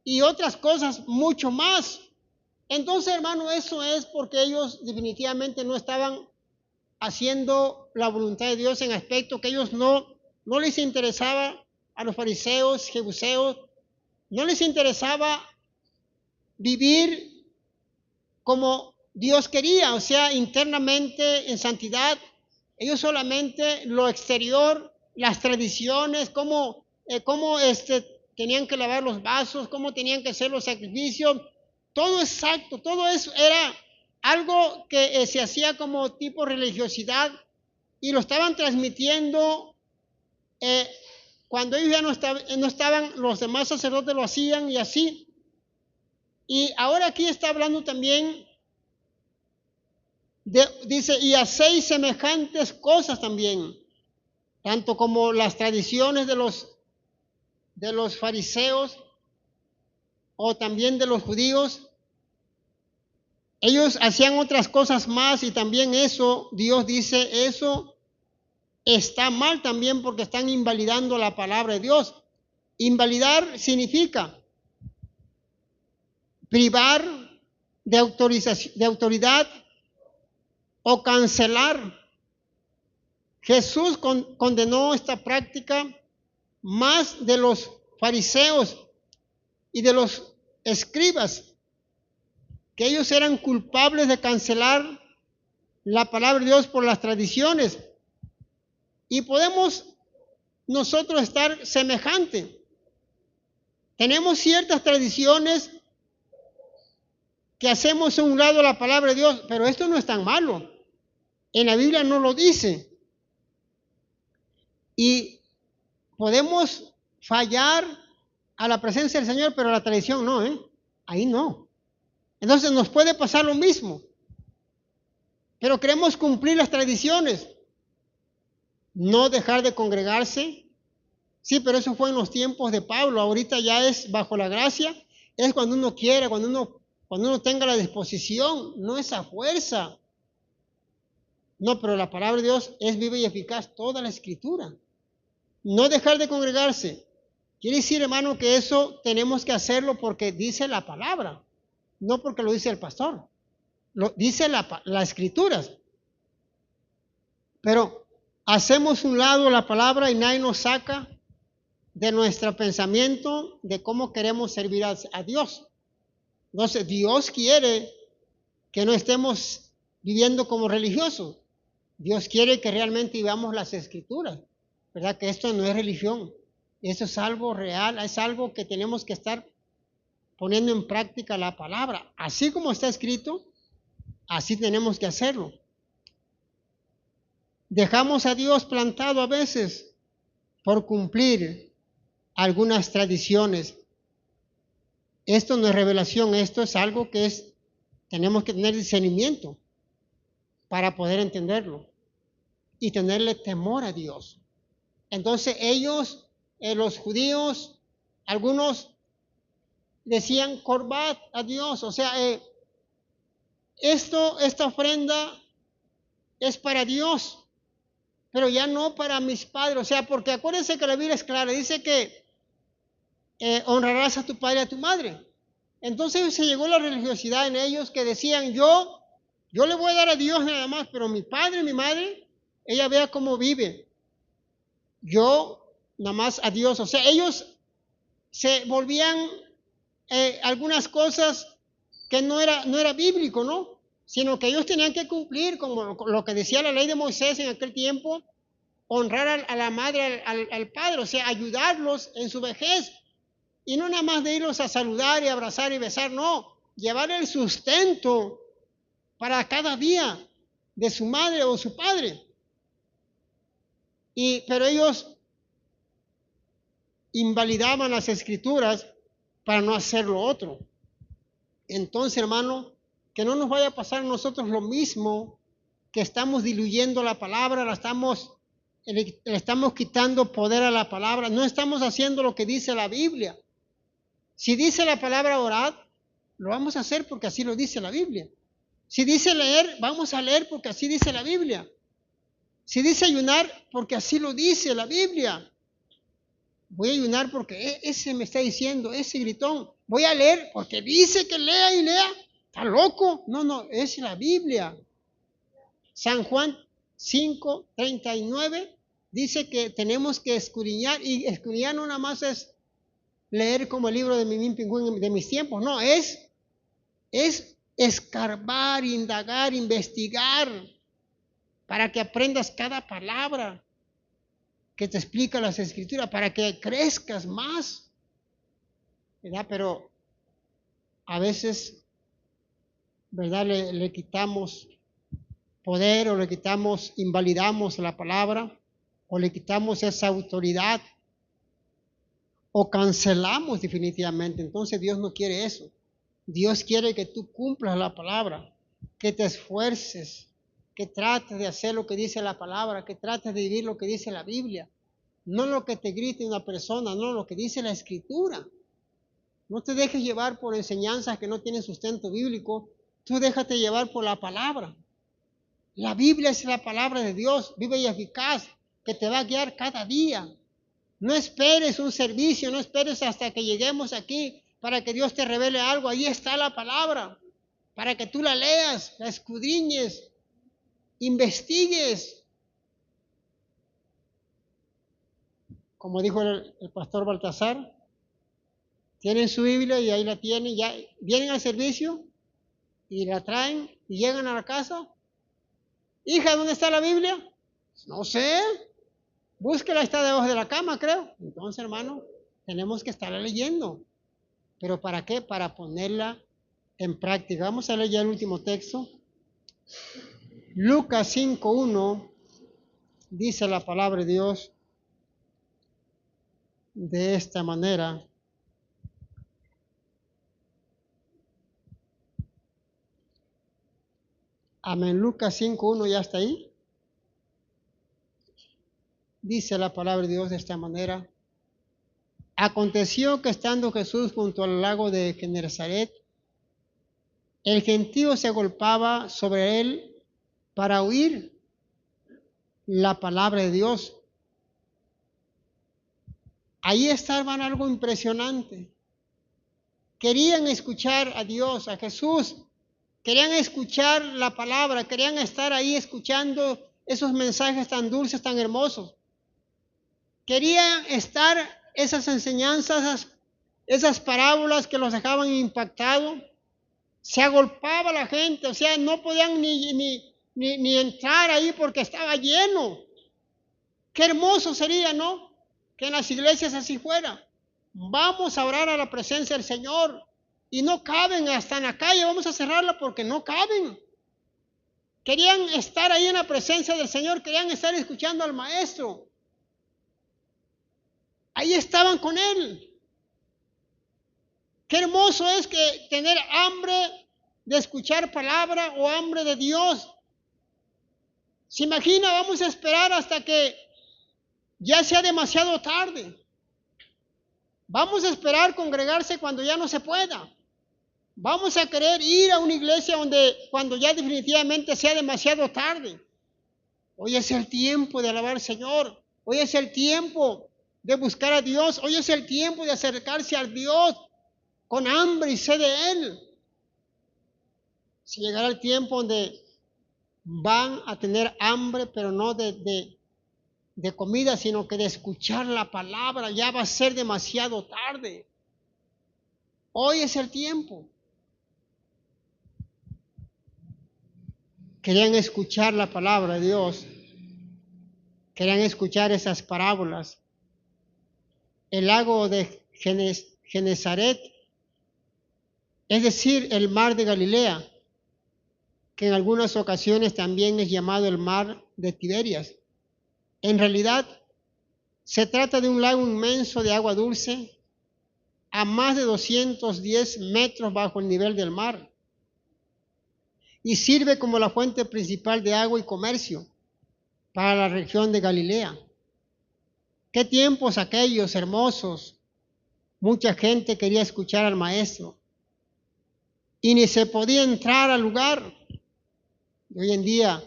y otras cosas mucho más. Entonces, hermano, eso es porque ellos definitivamente no estaban haciendo la voluntad de Dios, en aspecto que ellos no les interesaba a los fariseos, jebuseos, no les interesaba vivir como Dios quería, o sea, internamente en santidad. Ellos solamente lo exterior, las tradiciones, cómo tenían que lavar los vasos, cómo tenían que hacer los sacrificios, todo exacto, todo eso era algo que se hacía como tipo religiosidad y lo estaban transmitiendo. Cuando ellos ya no estaban, los demás sacerdotes lo hacían y así. Y ahora aquí está hablando también, dice, y hacéis semejantes cosas también, tanto como las tradiciones de los fariseos o también de los judíos. Ellos hacían otras cosas más y también eso, Dios dice, eso está mal también porque están invalidando la palabra de Dios. Invalidar significa privar de autoridad o cancelar. Jesús condenó esta práctica más de los fariseos y de los escribas, que ellos eran culpables de cancelar la palabra de Dios por las tradiciones. Y podemos nosotros estar semejante. Tenemos ciertas tradiciones que hacemos a un lado la palabra de Dios, pero esto no es tan malo. En la Biblia no lo dice. Y podemos fallar a la presencia del Señor, pero la tradición no, ahí no. Entonces nos puede pasar lo mismo. Pero queremos cumplir las tradiciones. No dejar de congregarse. Sí, pero eso fue en los tiempos de Pablo. Ahorita ya es bajo la gracia. Es cuando uno quiere, cuando uno tenga la disposición. No es a fuerza. No, pero la palabra de Dios es viva y eficaz. Toda la Escritura. No dejar de congregarse. Quiere decir, hermano, que eso tenemos que hacerlo porque dice la palabra. No porque lo dice el pastor. Lo dice las Escrituras. Pero hacemos un lado la palabra y nadie nos saca de nuestro pensamiento de cómo queremos servir a Dios. Entonces, Dios quiere que no estemos viviendo como religiosos. Dios quiere que realmente vivamos las Escrituras. ¿Verdad? Que esto no es religión. Eso es algo real, es algo que tenemos que estar poniendo en práctica la palabra. Así como está escrito, así tenemos que hacerlo. Dejamos a Dios plantado a veces por cumplir algunas tradiciones. Esto no es revelación, esto es algo que tenemos que tener discernimiento para poder entenderlo y tenerle temor a Dios. Entonces ellos, los judíos, algunos decían corbat a Dios, o sea, esta ofrenda es para Dios, pero ya no para mis padres, o sea, porque acuérdense que la Biblia es clara, dice que honrarás a tu padre y a tu madre. Entonces se llegó la religiosidad en ellos que decían, yo le voy a dar a Dios nada más, pero mi padre y mi madre, ella vea cómo vive. Yo nada más a Dios, o sea, ellos se volvían algunas cosas que no era bíblico, ¿no? Sino que ellos tenían que cumplir como lo que decía la ley de Moisés en aquel tiempo, honrar a la madre, al padre, o sea, ayudarlos en su vejez. Y no nada más de irlos a saludar y abrazar y besar, no, llevar el sustento para cada día de su madre o su padre. Pero ellos invalidaban las Escrituras para no hacer lo otro. Entonces, hermano, que no nos vaya a pasar a nosotros lo mismo, que estamos diluyendo la palabra, le estamos quitando poder a la palabra, no estamos haciendo lo que dice la Biblia. Si dice la palabra orad, lo vamos a hacer porque así lo dice la Biblia. Si dice leer, vamos a leer porque así dice la Biblia. Si dice ayunar, porque así lo dice la Biblia. Voy a ayunar porque ese me está diciendo, ese gritón. Voy a leer porque dice que lea y lea. ¿Está loco? No, es la Biblia. San Juan 5:39 dice que tenemos que escudriñar, y escudriñar no nada más es leer como el libro de Mimín Pingüín de mis tiempos, no, es escarbar, indagar, investigar, para que aprendas cada palabra que te explica las Escrituras, para que crezcas más, ¿verdad? Pero a veces, ¿verdad? Le quitamos poder o le quitamos, invalidamos la palabra o le quitamos esa autoridad o cancelamos definitivamente. Entonces Dios no quiere eso. Dios quiere que tú cumplas la palabra, que te esfuerces, que trates de hacer lo que dice la palabra, que trates de vivir lo que dice la Biblia. No lo que te grite una persona, no lo que dice la Escritura. No te dejes llevar por enseñanzas que no tienen sustento bíblico. Tú déjate llevar por la palabra. La Biblia es la palabra de Dios, viva y eficaz. que te va a guiar cada día. No esperes un servicio, no esperes hasta que lleguemos aquí para que Dios te revele algo. Ahí está la palabra, para que tú la leas, la escudriñes, investigues. Como dijo el pastor Baltasar, tienen su Biblia y ahí la tienen, ya vienen al servicio y la traen y llegan a la casa. Hija, ¿dónde está la Biblia? No sé, búsquela, está debajo de la cama, creo. Entonces, hermano, tenemos que estarla leyendo. ¿Pero para qué? Para ponerla en práctica. Vamos a leer ya el último texto. Lucas 5:1 dice la palabra de Dios de esta manera. Amén. Lucas 5:1 ya está ahí. Dice la palabra de Dios de esta manera. Aconteció que estando Jesús junto al lago de Genesaret, el gentío se agolpaba sobre él para oír la palabra de Dios. Ahí estaban algo impresionante. Querían escuchar a Dios, a Jesús. Querían escuchar la palabra, querían estar ahí escuchando esos mensajes tan dulces, tan hermosos. Querían estar esas enseñanzas, esas parábolas que los dejaban impactados. Se agolpaba la gente, o sea, no podían ni entrar ahí porque estaba lleno. Qué hermoso sería, ¿no? Que en las iglesias así fuera. Vamos a orar a la presencia del Señor y no caben hasta en la calle, vamos a cerrarla porque no caben. Querían estar ahí en la presencia del Señor, querían estar escuchando al Maestro. Ahí estaban con Él. Qué hermoso es que tener hambre de escuchar palabra o hambre de Dios. ¿Se imagina? Vamos a esperar hasta que ya sea demasiado tarde. Vamos a esperar congregarse cuando ya no se pueda. Vamos a querer ir a una iglesia cuando ya definitivamente sea demasiado tarde. Hoy es el tiempo de alabar al Señor. Hoy es el tiempo de buscar a Dios. Hoy es el tiempo de acercarse a Dios con hambre y sed de Él. Si llegará el tiempo donde van a tener hambre, pero no de comida, sino que de escuchar la palabra, ya va a ser demasiado tarde. Hoy es el tiempo. Querían escuchar la palabra de Dios. Querían escuchar esas parábolas. El lago de Genesaret, es decir, el mar de Galilea, que en algunas ocasiones también es llamado el mar de Tiberias. En realidad, se trata de un lago inmenso de agua dulce a más de 210 metros bajo el nivel del mar y sirve como la fuente principal de agua y comercio para la región de Galilea. Qué tiempos aquellos hermosos. Mucha gente quería escuchar al Maestro y ni se podía entrar al lugar. Y hoy en día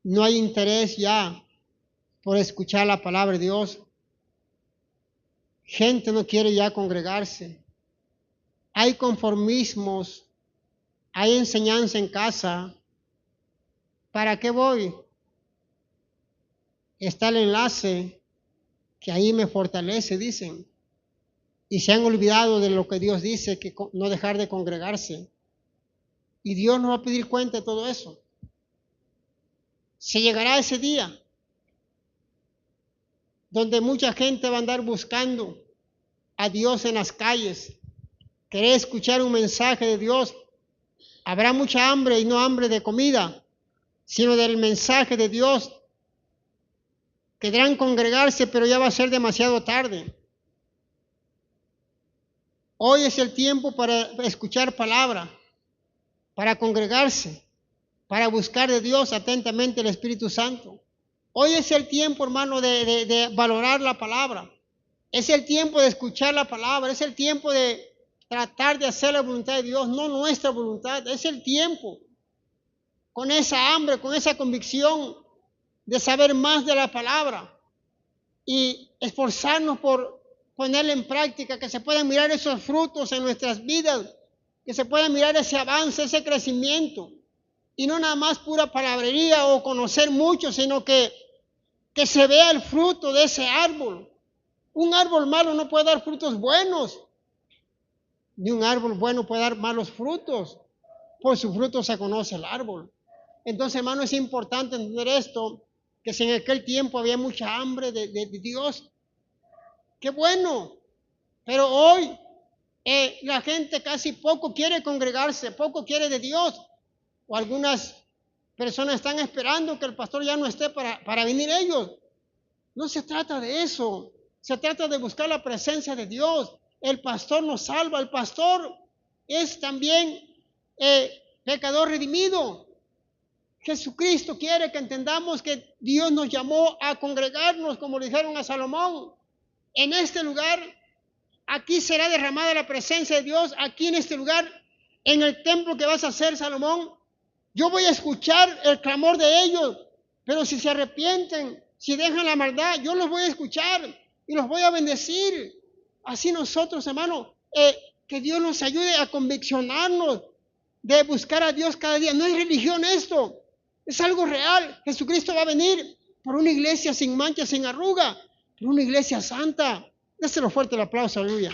no hay interés ya por escuchar la palabra de Dios. Gente no quiere ya congregarse. Hay conformismos, hay enseñanza en casa. ¿Para qué voy? Está el enlace que ahí me fortalece, dicen. Y se han olvidado de lo que Dios dice, que no dejar de congregarse. Y Dios nos va a pedir cuenta de todo eso. Se llegará ese día donde mucha gente va a andar buscando a Dios en las calles, querer escuchar un mensaje de Dios. Habrá mucha hambre y no hambre de comida, sino del mensaje de Dios. Querrán congregarse, pero ya va a ser demasiado tarde. Hoy es el tiempo para escuchar palabra, para congregarse, para buscar de Dios atentamente el Espíritu Santo. Hoy es el tiempo, hermano, de valorar la palabra. Es el tiempo de escuchar la palabra. Es el tiempo de tratar de hacer la voluntad de Dios, no nuestra voluntad. Es el tiempo. Con esa hambre, con esa convicción de saber más de la palabra y esforzarnos por ponerla en práctica, que se puedan mirar esos frutos en nuestras vidas, que se pueda mirar ese avance, ese crecimiento, y no nada más pura palabrería o conocer mucho, sino que se vea el fruto de ese árbol. Un árbol malo no puede dar frutos buenos, ni un árbol bueno puede dar malos frutos. Por su fruto se conoce el árbol. Entonces, hermano, es importante entender esto, que si en aquel tiempo había mucha hambre de Dios, qué bueno, pero hoy la gente casi poco quiere congregarse, poco quiere de Dios, o algunas personas están esperando que el pastor ya no esté para venir ellos. No se trata de eso, se trata de buscar la presencia de Dios. El pastor nos salva, el pastor es también pecador redimido. Jesucristo quiere que entendamos que Dios nos llamó a congregarnos, como le dijeron a Salomón. En este lugar, aquí será derramada la presencia de Dios, aquí en este lugar, en el templo que vas a hacer, Salomón. Yo voy a escuchar el clamor de ellos, pero si se arrepienten, si dejan la maldad, yo los voy a escuchar y los voy a bendecir. Así nosotros, hermano, que Dios nos ayude a conviccionarnos de buscar a Dios cada día. No es religión esto, es algo real. Jesucristo va a venir por una iglesia sin mancha, sin arruga, por una iglesia santa. Déselo fuerte el aplauso, aleluya.